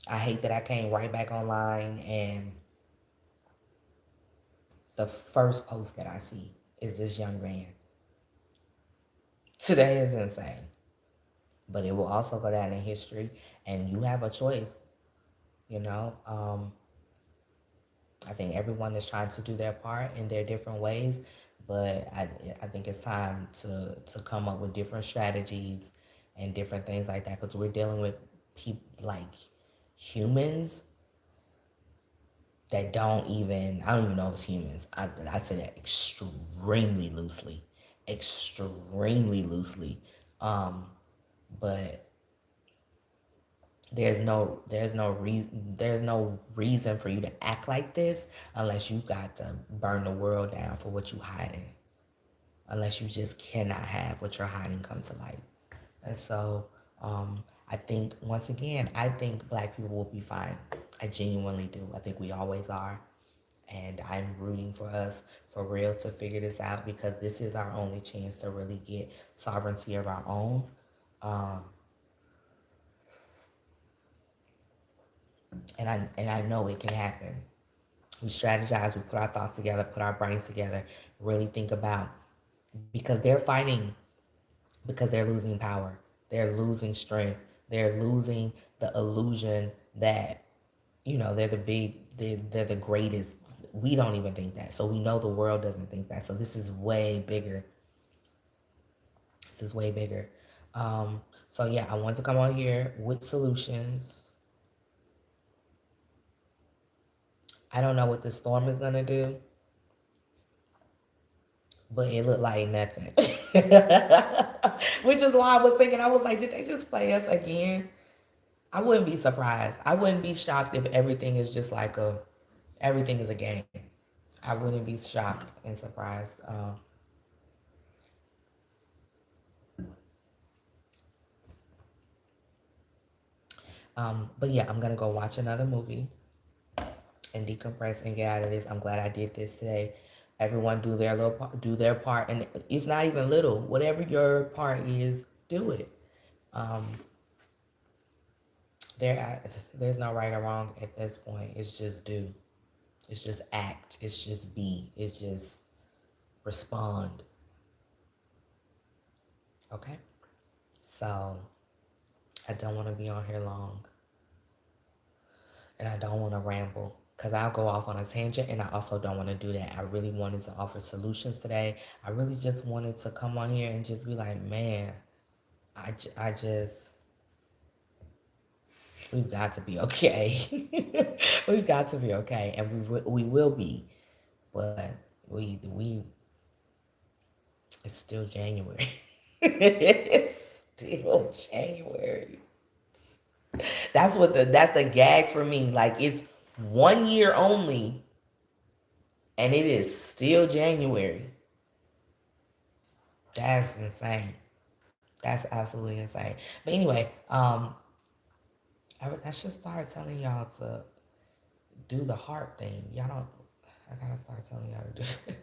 I hate that I came right back online and the first post that I see is this young man. Today is insane. But it will also go down in history and you have a choice, you know. I think everyone is trying to do their part in their different ways, but I think it's time to come up with different strategies and different things like that because we're dealing with people like humans that I don't even know if it's humans. I say that extremely loosely. Um, but there's no reason for you to act like this unless you got to burn the world down for what you hiding. Unless you just cannot have what you're hiding come to light. And so I think once again, I think black people will be fine. I genuinely do. I think we always are. And I'm rooting for us for real to figure this out because this is our only chance to really get sovereignty of our own. Um, and I know it can happen. We strategize, we put our thoughts together, put our brains together, really think about because they're fighting because they're losing power. They're losing strength. They're losing the illusion that, they're the greatest. We don't even think that. So we know the world doesn't think that. So this is way bigger. This is way bigger. So yeah, I want to come on here with solutions. I don't know what the storm is gonna do, but it looked like nothing. Which is why I was thinking, I was like, did they just play us again? I wouldn't be surprised. I wouldn't be shocked if everything is a game. I wouldn't be shocked and surprised. But yeah, I'm gonna go watch another movie and decompress and get out of this. I'm glad I did this today. Everyone do their part, and it's not even little. Whatever your part is, do it. Um, there's no right or wrong at this point. It's just do. It's just act. It's just be. It's just respond. Okay? So I don't want to be on here long. And I don't want to ramble because I'll go off on a tangent, and I also don't want to do that. I really wanted to offer solutions today. I really just wanted to come on here and just be like, man, I just, we've got to be okay. We've got to be okay, and we will be. But we it's still January. It's still January. That's the gag for me. Like it's 1 year only, and it is still January. That's insane. That's absolutely insane. But anyway, I should start telling y'all to do the heart thing. Y'all don't. I gotta start telling y'all to do it.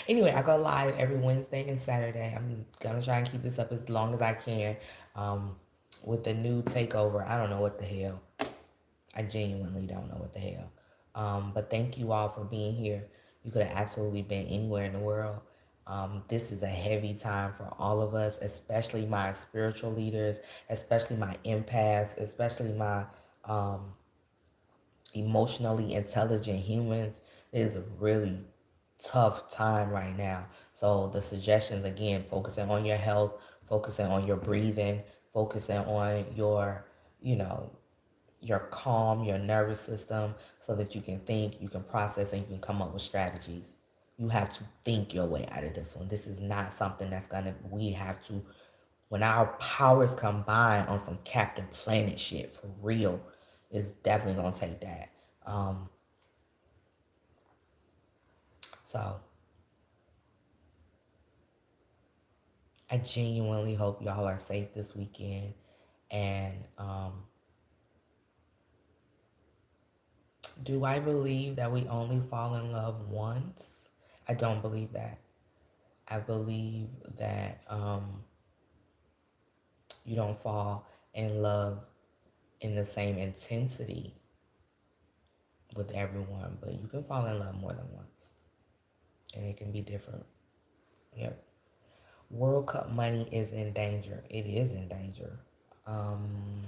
Anyway, I go live every Wednesday and Saturday. I'm gonna try and keep this up as long as I can. With the new takeover, I don't know what the hell. I genuinely don't know what the hell. But thank you all for being here. You could have absolutely been anywhere in the world. This is a heavy time for all of us, especially my spiritual leaders, especially my empaths, especially my um, emotionally intelligent humans. It is a really tough time right now. So the suggestions again, focusing on your health, focusing on your breathing, focusing on your, you know, your calm, your nervous system, so that you can think, you can process, and you can come up with strategies. You have to think your way out of this one. This is not something that's gonna, we have to, when our powers combine on some Captain Planet shit for real, it's definitely gonna take that. Um, so I genuinely hope y'all are safe this weekend. And do I believe that we only fall in love once? I don't believe that. I believe that you don't fall in love in the same intensity with everyone, but you can fall in love more than once, and it can be different. Yep. World Cup money is in danger. It is in danger. Um,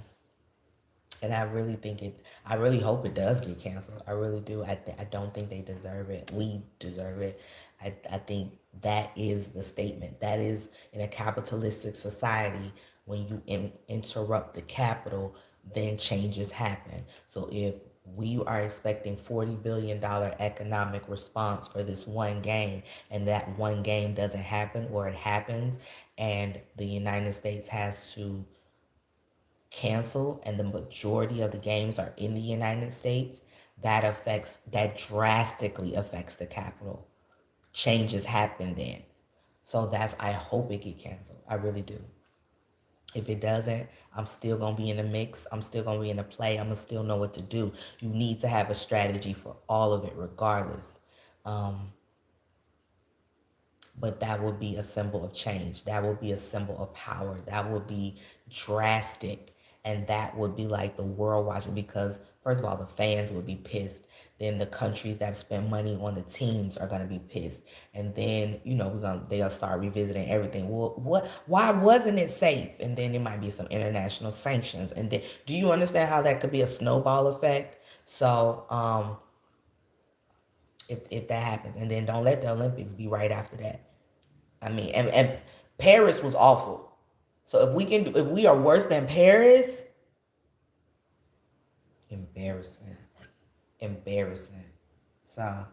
and I really think it. I really hope it does get canceled. I really do. I don't think they deserve it. We deserve it. I think that is the statement. That is, in a capitalistic society, when you interrupt the capital, then changes happen. So if we are expecting $40 billion economic response for this one game, and that one game doesn't happen, or it happens, and the United States has to cancel, and the majority of the games are in the United States, that drastically affects the capital. Changes happen then. So that's, I hope it get canceled. I really do. If it doesn't, I'm still gonna be in the mix. I'm still gonna be in the play. I'm gonna still know what to do. You need to have a strategy for all of it, regardless. Um, but that would be a symbol of change. That would be a symbol of power. That would be drastic. And that would be like the world watching, because, first of all, the fans would be pissed. Then the countries that spend money on the teams are gonna be pissed. And then, they'll start revisiting everything. Well, why wasn't it safe? And then there might be some international sanctions. And then, do you understand how that could be a snowball effect? So, if that happens, and then don't let the Olympics be right after that. I mean, and Paris was awful. So if we are worse than Paris, embarrassing, embarrassing. So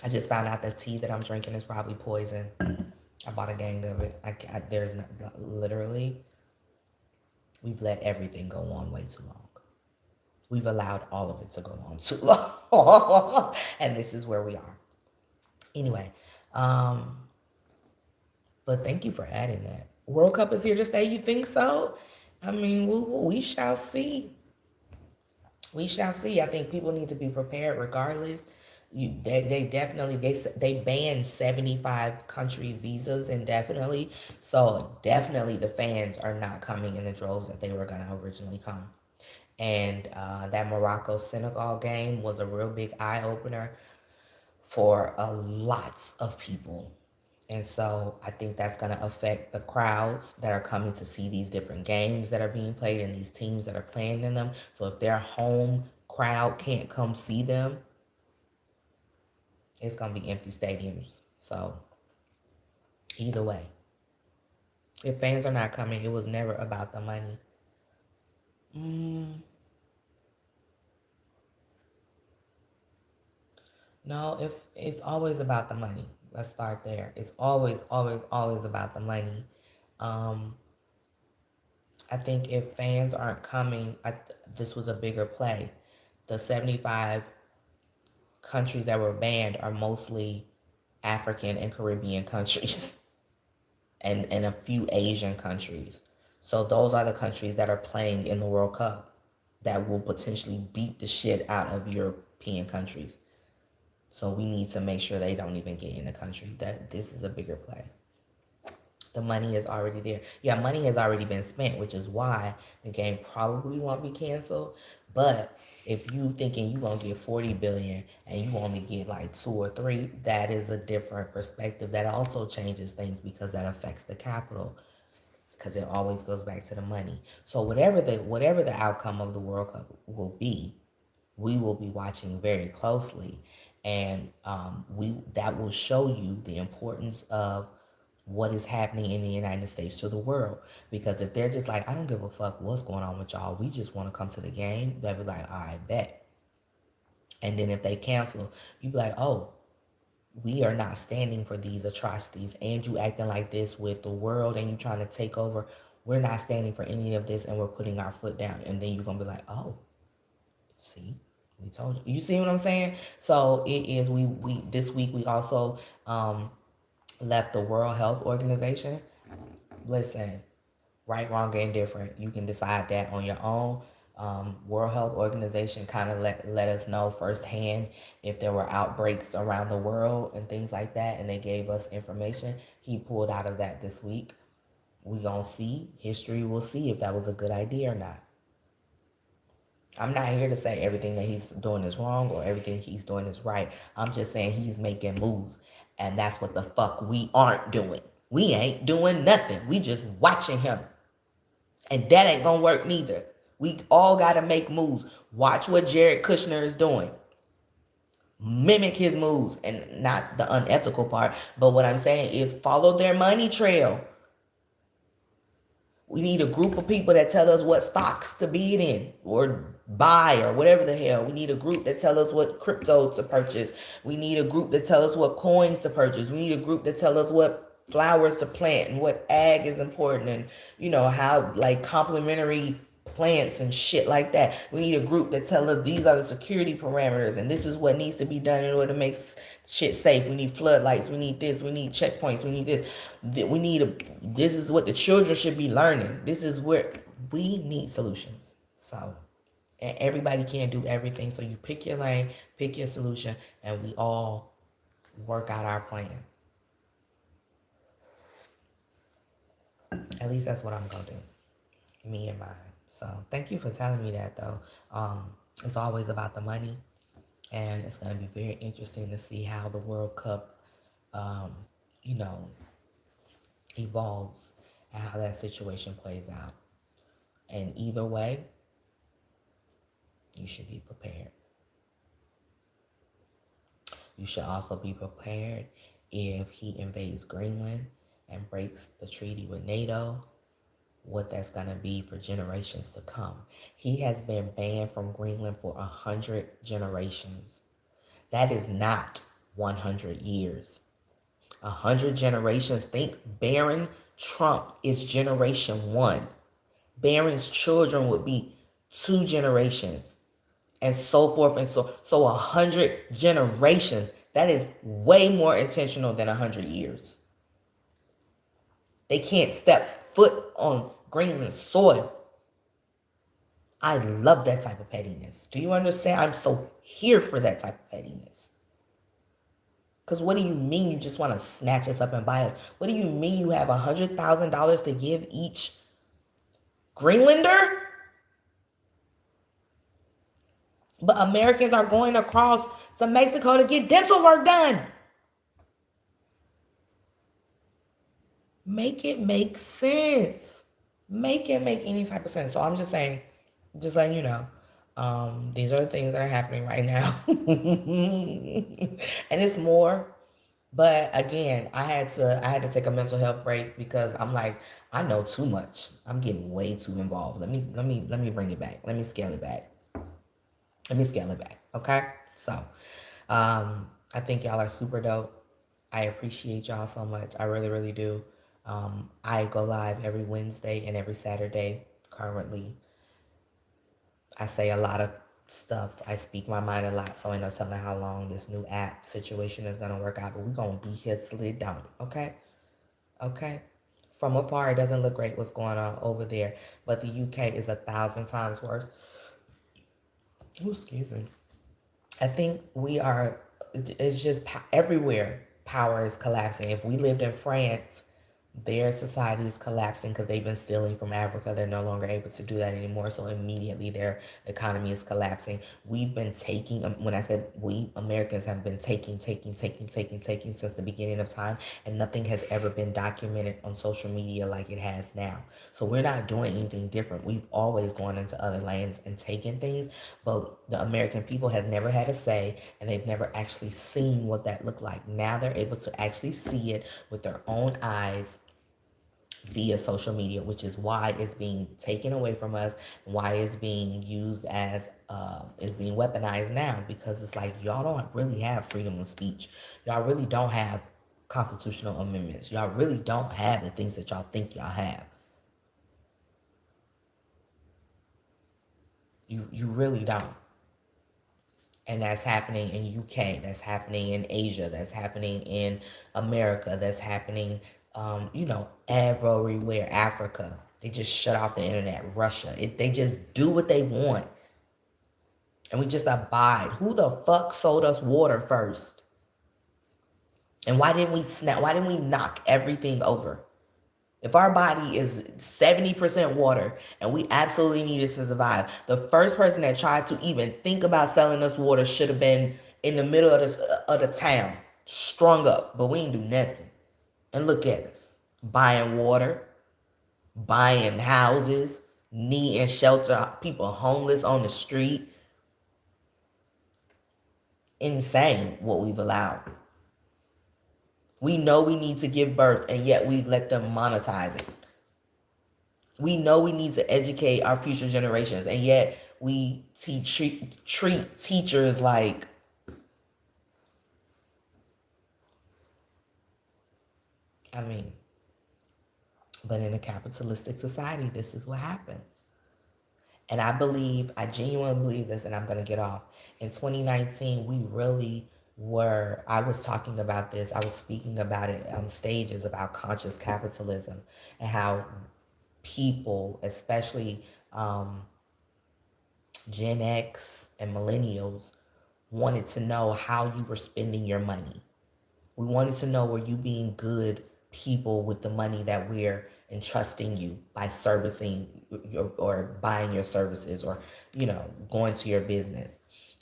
I just found out the tea that I'm drinking is probably poison. I bought a gang of it. There's not, literally, we've let everything go on way too long. We've allowed all of it to go on too long, and this is where we are. Anyway, but thank you for adding that. World Cup is here to stay. You think so? I mean, we shall see. We shall see. I think people need to be prepared regardless. They definitely they banned 75 country visas indefinitely. So definitely the fans are not coming in the droves that they were gonna originally come. And that Morocco Senegal game was a real big eye opener for a lots of people. And so I think that's going to affect the crowds that are coming to see these different games that are being played and these teams that are playing in them. So if their home crowd can't come see them, it's going to be empty stadiums. So either way, if fans are not coming, it was never about the money. Mm, no, if it's always about the money. Let's start there. It's always, always, always about the money. Um, I think if fans aren't coming, this was a bigger play. The 75 countries that were banned are mostly African and Caribbean countries and a few Asian countries. So those are the countries that are playing in the World Cup that will potentially beat the shit out of European countries. So we need to make sure they don't even get in the country. That this is a bigger play. The money is already there. Yeah, money has already been spent, which is why the game probably won't be canceled. But if you thinking you gonna get 40 billion and you only get like two or three, that is a different perspective. That also changes things because that affects the capital. Because it always goes back to the money. So whatever the outcome of the World Cup will be, we will be watching very closely, and we that will show you the importance of what is happening in the United States to the world. Because if they're just like, I don't give a fuck what's going on with y'all, we just want to come to the game, they'll be like, I bet. And then if they cancel, you be like, oh, we are not standing for these atrocities, and you acting like this with the world, and you trying to take over. We're not standing for any of this, and we're putting our foot down. And then you're gonna be like, oh, see, we told you. You see what I'm saying? So it is. We this week we also left the World Health Organization. Listen, right, wrong, and different. You can decide that on your own. World Health Organization kind of let us know firsthand if there were outbreaks around the world and things like that, and they gave us information. He pulled out of that this week. We gonna see. History will see if that was a good idea or not. I'm not here to say everything that he's doing is wrong or everything he's doing is right. I'm just saying he's making moves. And that's what the fuck we aren't doing. We ain't doing nothing. We just watching him. And that ain't gonna work neither. We all gotta make moves. Watch what Jared Kushner is doing. Mimic his moves. And not the unethical part. But what I'm saying is follow their money trail. We need a group of people that tell us what stocks to bid in or buy or whatever the hell. We need a group that tell us what crypto to purchase. We need a group that tell us what coins to purchase. We need a group that tell us what flowers to plant and what ag is important and how like complementary plants and shit like that. We need a group that tell us these are the security parameters and this is what needs to be done in order to make shit safe. We need floodlights. We need this. We need checkpoints. We need this. This is what the children should be learning. This is where we need solutions. So, and everybody can't do everything. So you pick your lane, pick your solution, and we all work out our plan. At least that's what I'm gonna do. Me and mine. So thank you for telling me that though. It's always about the money, and it's gonna be very interesting to see how the World Cup, um, you know, evolves and how that situation plays out. And either way, you should be prepared. You should also be prepared if he invades Greenland and breaks the treaty with NATO, what that's going to be for generations to come. He has been banned from Greenland for 100 generations. That is not 100 years. 100 generations. Think Barron Trump is generation one. Barron's children would be 2 generations, and so forth and so 100 generations. That is way more intentional than 100 years. They can't step foot on Greenland soil. I love that type of pettiness. Do you understand? I'm so here for that type of pettiness. Because what do you mean you just want to snatch us up and buy us? What do you mean you have $100,000 to give each Greenlander? But Americans are going across to Mexico to get dental work done. Make it make sense. Make it make any type of sense. So I'm just saying, just letting you know, these are the things that are happening right now. And it's more. But again, I had to take a mental health break because I'm like, I know too much. I'm getting way too involved. Let me bring it back. Let me scale it back. Let me scale it back. Okay? So I think y'all are super dope. I appreciate y'all so much. I really, really do. I go live every Wednesday and every Saturday currently. I say a lot of stuff. I speak my mind a lot, so I know something how long this new app situation is gonna work out. But we're gonna be here till it don't. Okay? Okay? From afar, it doesn't look great what's going on over there, but the UK is 1,000 times worse. Ooh, excuse me. I think we are, it's just everywhere power is collapsing. If we lived in France, their society is collapsing because they've been stealing from Africa. They're no longer able to do that anymore. So immediately their economy is collapsing. We've been taking, when I said we, Americans have been taking since the beginning of time. And nothing has ever been documented on social media like it has now. So we're not doing anything different. We've always gone into other lands and taken things. But the American people has never had a say and they've never actually seen what that looked like. Now they're able to actually see it with their own eyes via social media, which is why it's being taken away from us, why it's being used as is being weaponized now, because it's like y'all don't really have freedom of speech. Y'all really don't have constitutional amendments. Y'all really don't have the things that y'all think y'all have. You really don't. And that's happening in UK, that's happening in Asia, that's happening in America, that's happening everywhere. Africa, they just shut off the internet. Russia, they just do what they want, and we just abide. Who the fuck sold us water first? And why didn't we snap? Why didn't we knock everything over? If our body is 70% water and we absolutely need it to survive, the first person that tried to even think about selling us water should have been in the middle of the town, strung up. But we ain't do nothing. And look at us, buying water, buying houses, needing shelter, people homeless on the street. Insane what we've allowed. We know we need to give birth, and yet we let them monetize it. We know we need to educate our future generations, and yet we treat teachers like, I mean, but in a capitalistic society, this is what happens. And I genuinely believe this, and I'm going to get off. In 2019, we really were, I was talking about this, I was speaking about it on stages about conscious capitalism and how people, especially Gen X and millennials, wanted to know how you were spending your money. We wanted to know, were you being good people with the money that we're entrusting you by servicing or buying your services, or going to your business.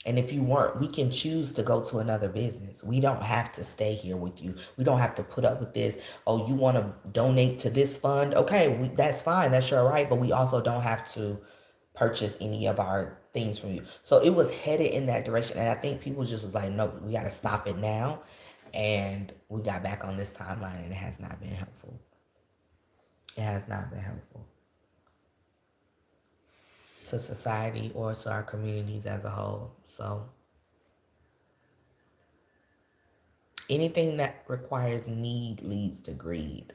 And if you weren't, we can choose to go to another business. We don't have to stay here with you. We don't have to put up with this. Oh, you want to donate to this fund? Okay, that's fine. That's your right. But we also don't have to purchase any of our things from you. So it was headed in that direction. And I think people just was like, no, we got to stop it now. And we got back on this timeline, and it has not been helpful. It has not been helpful to society or to our communities as a whole. So anything that requires need leads to greed.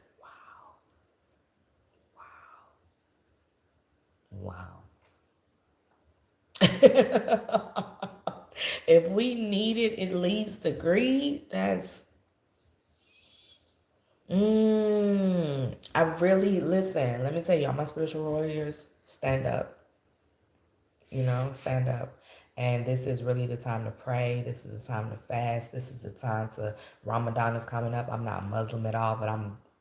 Wow. If we need it, it leads to greed. That's I really listen. Let me tell y'all, my spiritual warriors, stand up. Stand up. And this is really the time to pray. This is the time to fast. This is the time to, Ramadan is coming up. I'm not Muslim at all, but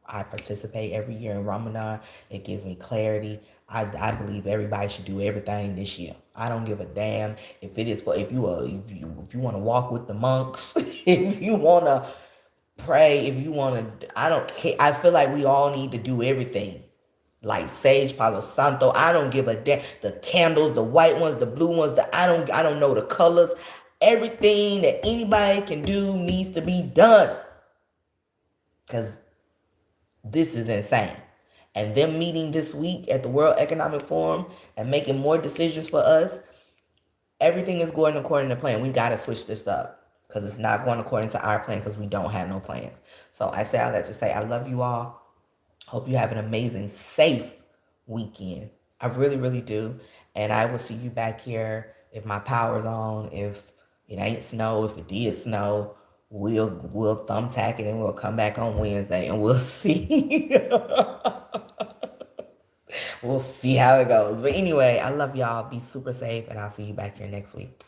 I participate every year in Ramadan. It gives me clarity. I believe everybody should do everything this year. I don't give a damn if it is for, if you want to walk with the monks, if you want to pray, if you want to, I don't care. I feel like we all need to do everything. Like sage, palo santo, I don't give a damn. The candles, the white ones, the blue ones, I don't know the colors. Everything that anybody can do needs to be done. Cause this is insane. And them meeting this week at the World Economic Forum and making more decisions for us, everything is going according to plan. We got to switch this up because it's not going according to our plan because we don't have no plans. So I say all that to say I love you all. Hope you have an amazing, safe weekend. I really, really do. And I will see you back here if my power's on. If it ain't snow, if it did snow, we'll thumbtack it and we'll come back on Wednesday and we'll see. We'll see how it goes. But anyway, I love y'all. Be super safe and I'll see you back here next week.